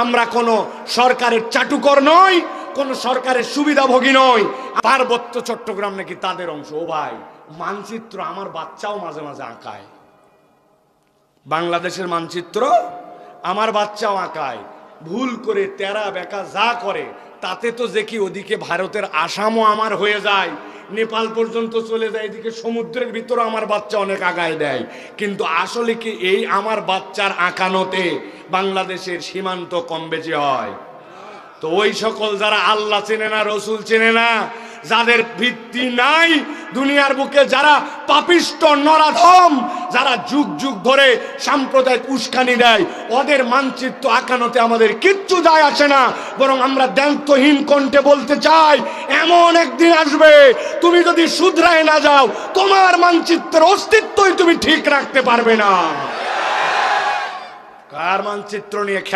আমরা কোনো সরকারের চাটুকর নই, কোনো সরকারের সুবিধাভোগী নই। পার্বত্য চট্টগ্রাম নাকি তাদের অংশ। ও ভাই, মানচিত্র আমার বাচ্চাও মাঝে মাঝে আঁকায়, বাংলাদেশের মানচিত্র আমার বাচ্চাও আঁকায়, ভুল করে তেরা বেকা যা করে, তাতে তো যে কি ওদিকে ভারতের আসামও আমার হয়ে যায়, নেপাল পর্যন্ত চলে যায়, এদিকে সমুদ্রের ভিতরে আমার বাচ্চা অনেক আগায় দেয়। কিন্তু আসলে কি এই আমার বাচ্চার আঁকানোতে বাংলাদেশের সীমান্ত কম বেশি হয়? তো ওই সকল যারা আল্লাহ চেনে না, রসুল চেনে না, যাদের ভিত্তি নাই দুনিয়ার বুকে, যারা পাপিষ্ট নরাধম, যারা যুগ যুগ ধরে সাম্প্রদায়িক উস্কানি দেয়, ওদের মানচিত্র আঁকানোতে আমাদের কিচ্ছু যায় আসে না। বরং আমরা দায়িত্বহীন কণ্ঠে বলতে চাই, এমন একদিন আসবে তুমি যদি শুধরায় না যাও, তোমার মানচিত্রের অস্তিত্বই তুমি ঠিক রাখতে পারবে না। কার মানচিত্র নিয়ে খেলা?